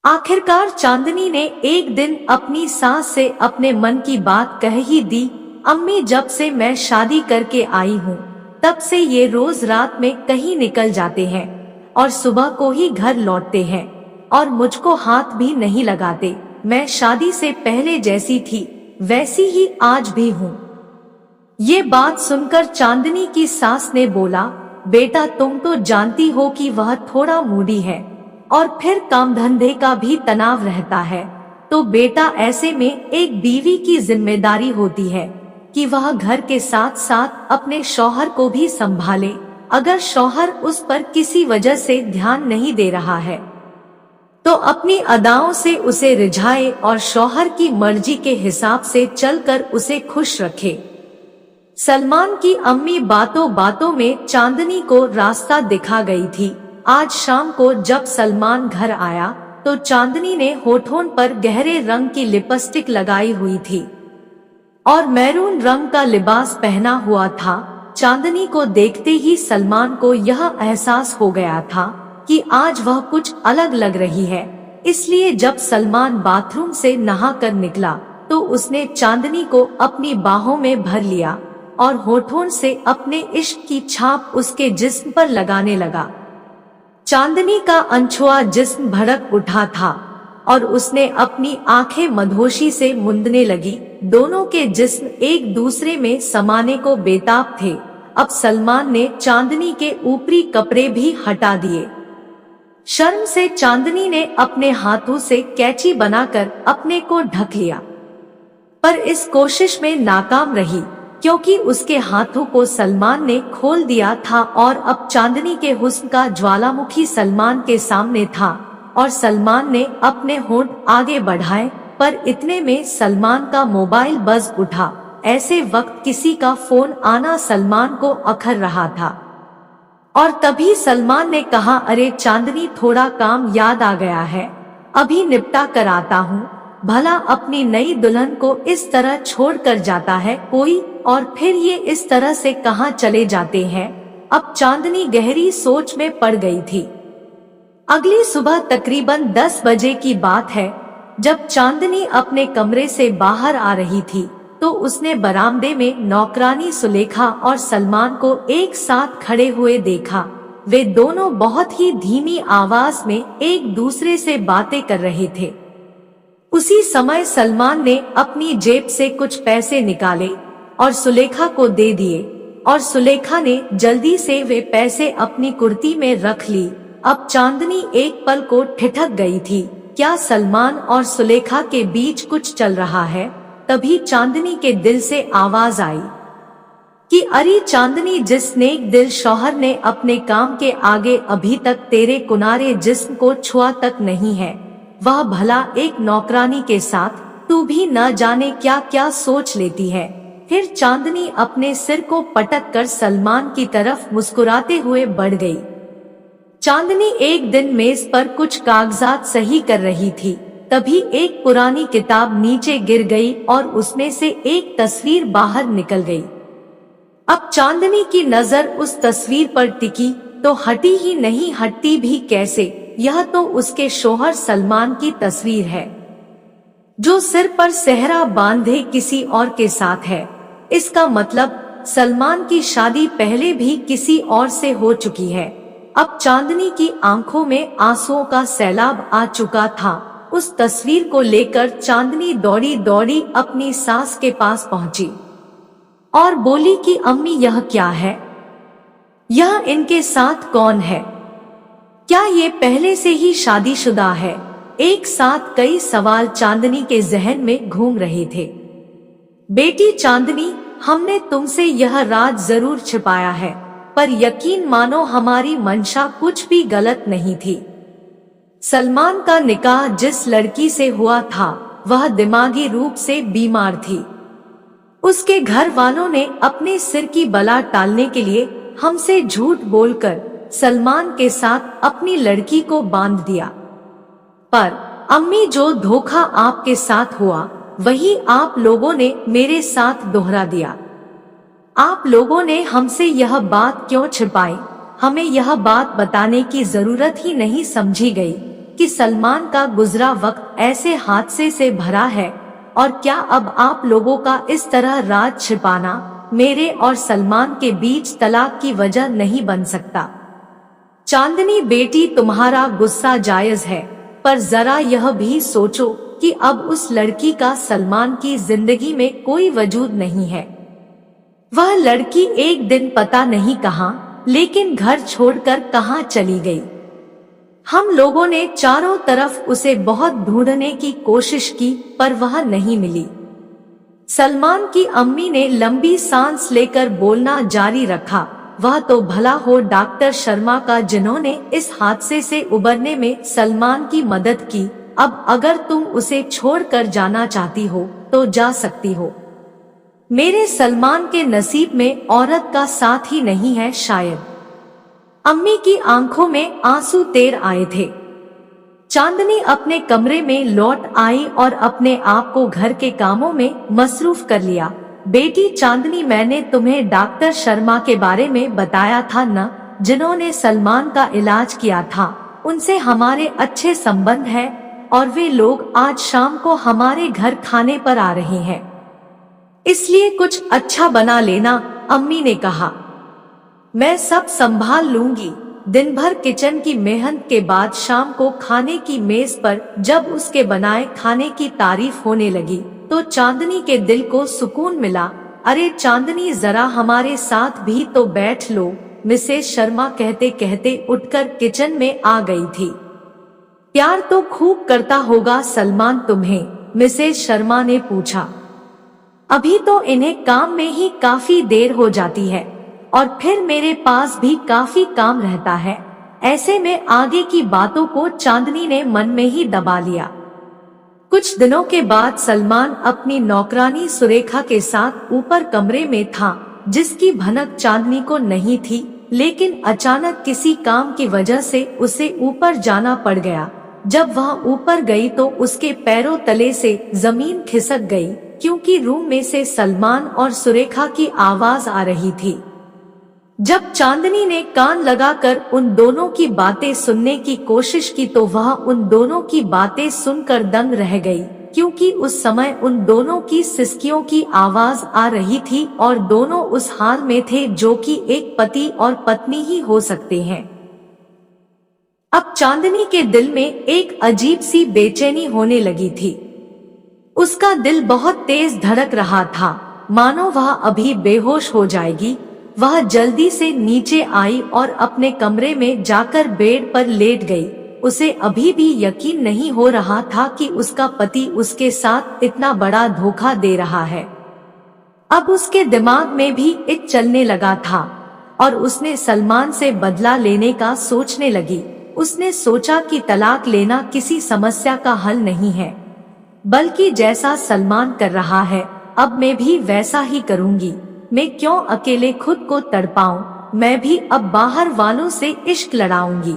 आखिरकार चांदनी ने एक दिन अपनी सास से अपने मन की बात कह ही दी। अम्मी, जब से मैं शादी करके आई हूँ तब से ये रोज रात में कहीं निकल जाते हैं और सुबह को ही घर लौटते हैं और मुझको हाथ भी नहीं लगाते। मैं शादी से पहले जैसी थी वैसी ही आज भी हूँ। ये बात सुनकर चांदनी की सास ने बोला, बेटा तुम तो जानती हो कि वह थोड़ा मूडी है और फिर काम धंधे का भी तनाव रहता है, तो बेटा ऐसे में एक बीवी की जिम्मेदारी होती है कि वह घर के साथ साथ अपने शौहर को भी संभाले। अगर शौहर उस पर किसी वजह से ध्यान नहीं दे रहा है तो अपनी अदाओं से उसे रिझाए और शौहर की मर्जी के हिसाब से चलकर उसे खुश रखे। सलमान की अम्मी बातों बातों में चांदनी को रास्ता दिखा गई थी। आज शाम को जब सलमान घर आया तो चांदनी ने होठों पर गहरे रंग की लिपस्टिक लगाई हुई थी और मैरून रंग का लिबास पहना हुआ था। चांदनी को देखते ही सलमान को यह एहसास हो गया था कि आज वह कुछ अलग लग रही है। इसलिए जब सलमान बाथरूम से नहाकर निकला तो उसने चांदनी को अपनी बाहों में भर लिया और होठों से अपने इश्क की छाप उसके जिस्म पर लगाने लगा। चांदनी का अनछुआ जिस्म भड़क उठा था और उसने अपनी आंखें मदहोशी से मूंदने लगी। दोनों के जिस्म एक दूसरे में समाने को बेताब थे। अब सलमान ने चांदनी के ऊपरी कपड़े भी हटा दिए। शर्म से चांदनी ने अपने हाथों से कैची बनाकर अपने को ढक लिया, पर इस कोशिश में नाकाम रही क्योंकि उसके हाथों को सलमान ने खोल दिया था और अब चांदनी के हुस्न का ज्वालामुखी सलमान के सामने था और सलमान ने अपने होंठ आगे बढ़ाए, पर इतने में सलमान का मोबाइल बज उठा। ऐसे वक्त किसी का फोन आना सलमान को अखर रहा था और तभी सलमान ने कहा, अरे चांदनी, थोड़ा काम याद आ गया है, अभी निपटा कर आता हूँ। भला अपनी नई दुल्हन को इस तरह छोड़ कर जाता है कोई, और फिर ये इस तरह से कहाँ चले जाते हैं। अब चांदनी गहरी सोच में पड़ गई थी। अगली सुबह तकरीबन 10 बजे की बात है, जब चांदनी अपने कमरे से बाहर आ रही थी तो उसने बरामदे में नौकरानी सुलेखा और सलमान को एक साथ खड़े हुए देखा। वे दोनों बहुत ही धीमी आवाज में एक दूसरे से बातें कर रहे थे। उसी समय सलमान ने अपनी जेब से कुछ पैसे निकाले और सुलेखा को दे दिए और सुलेखा ने जल्दी से वे पैसे अपनी कुर्ती में रख ली। अब चांदनी एक पल को ठिठक गई थी, क्या सलमान और सुलेखा के बीच कुछ चल रहा है। तभी चांदनी के दिल से आवाज आई कि अरे चांदनी, जिस नेक दिल शौहर ने अपने काम के आगे अभी तक तेरे कुनारे जिस्म को छुआ तक नहीं है, वह भला एक नौकरानी के साथ तू भी न जाने क्या क्या सोच लेती है। फिर चांदनी अपने सिर को पटक कर सलमान की तरफ मुस्कुराते हुए बढ़ गई। चांदनी एक दिन मेज पर कुछ कागजात सही कर रही थी, तभी एक पुरानी किताब नीचे गिर गई और उसमें से एक तस्वीर बाहर निकल गई। अब चांदनी की नजर उस तस्वीर पर टिकी तो हटी ही नहीं, हटती भी कैसे, यह तो उसके शौहर सलमान की तस्वीर है जो सिर पर सेहरा बांधे किसी और के साथ है। इसका मतलब सलमान की शादी पहले भी किसी और से हो चुकी है। अब चांदनी की आंखों में आंसुओं का सैलाब आ चुका था। उस तस्वीर को लेकर चांदनी दौड़ी दौड़ी अपनी सास के पास पहुंची और बोली कि अम्मी, यह क्या है, यह इनके साथ कौन है, क्या ये पहले से ही शादीशुदा है। एक साथ कई सवाल चांदनी के जहन में घूम रहे थे। बेटी चांदनी, हमने तुमसे यह राज जरूर छिपाया है, पर यकीन मानो हमारी मंशा कुछ भी गलत नहीं थी। सलमान का निकाह जिस लड़की से हुआ था वह दिमागी रूप से बीमार थी। उसके घर वालों ने अपने सिर की बला टालने के लिए हमसे झूठ बोलकर सलमान के साथ अपनी लड़की को बांध दिया। पर अम्मी, जो धोखा आपके साथ हुआ वही आप लोगों ने मेरे साथ दोहरा दिया। आप लोगों ने हमसे यह बात क्यों छिपाई, हमें यह बात बताने की जरूरत ही नहीं समझी गई। कि सलमान का गुजरा वक्त ऐसे हादसे से भरा है, और क्या अब आप लोगों का इस तरह राज छिपाना मेरे और सलमान के बीच तलाक की वजह नहीं बन सकता। चांदनी बेटी, तुम्हारा गुस्सा जायज है, पर जरा यह भी सोचो कि अब उस लड़की का सलमान की जिंदगी में कोई वजूद नहीं है। वह लड़की एक दिन पता नहीं कहां, लेकिन घर छोड़कर कहां चली गई। हम लोगों ने चारों तरफ उसे बहुत ढूंढने की कोशिश की, पर वह नहीं मिली। सलमान की अम्मी ने लंबी सांस लेकर बोलना जारी रखा, वह तो भला हो डॉक्टर शर्मा का, जिन्होंने इस हादसे से उबरने में सलमान की मदद की। अब अगर तुम उसे छोड़कर जाना चाहती हो तो जा सकती हो। मेरे सलमान के नसीब में औरत का साथ ही नहीं है शायद। अम्मी की आंखों में आंसू तैर आए थे। चांदनी अपने कमरे में लौट आई और अपने आप को घर के कामों में मसरूफ कर लिया। बेटी चांदनी, मैंने तुम्हें डॉक्टर शर्मा के बारे में बताया था न, जिन्होंने सलमान का इलाज किया था। उनसे हमारे अच्छे संबंध हैं और वे लोग आज शाम को हमारे घर खाने पर आ रहे हैं, इसलिए कुछ अच्छा बना लेना, अम्मी ने कहा। मैं सब संभाल लूंगी। दिन भर किचन की मेहनत के बाद शाम को खाने की मेज पर जब उसके बनाए खाने की तारीफ होने लगी तो चांदनी के दिल को सुकून मिला। अरे चांदनी, जरा हमारे साथ भी तो बैठ लो, मिसेस शर्मा कहते कहते उठकर किचन में आ गई थी। प्यार तो खूब करता होगा सलमान तुम्हें, मिसेस शर्मा ने पूछा। अभी तो इन्हें काम में ही काफी देर हो जाती है और फिर मेरे पास भी काफी काम रहता है। ऐसे में आगे की बातों को चांदनी ने मन में ही दबा लिया। कुछ दिनों के बाद सलमान अपनी नौकरानी सुरेखा के साथ ऊपर कमरे में था, जिसकी भनक चांदनी को नहीं थी, लेकिन अचानक किसी काम की वजह से उसे ऊपर जाना पड़ गया। जब वह ऊपर गई तो उसके पैरों तले से जमीन खिसक गई, क्योंकि रूम में से सलमान और सुरेखा की आवाज आ रही थी। जब चांदनी ने कान लगाकर उन दोनों की बातें सुनने की कोशिश की तो वह उन दोनों की बातें सुनकर दंग रह गई, क्योंकि उस समय उन दोनों की सिसकियों की आवाज आ रही थी और दोनों उस हाल में थे जो कि एक पति और पत्नी ही हो सकते हैं। अब चांदनी के दिल में एक अजीब सी बेचैनी होने लगी थी। उसका दिल बहुत तेज धड़क रहा था, मानो वह अभी बेहोश हो जाएगी। वह जल्दी से नीचे आई और अपने कमरे में जाकर बेड पर लेट गई। उसे अभी भी यकीन नहीं हो रहा था कि उसका पति उसके साथ इतना बड़ा धोखा दे रहा है। अब उसके दिमाग में भी एक चलने लगा था और उसने सलमान से बदला लेने का सोचने लगी। उसने सोचा कि तलाक लेना किसी समस्या का हल नहीं है, बल्कि जैसा सलमान कर रहा है अब मैं भी वैसा ही करूंगी। मैं क्यों अकेले खुद को तड़पाऊं, मैं भी अब बाहर वालों से इश्क लड़ाऊंगी।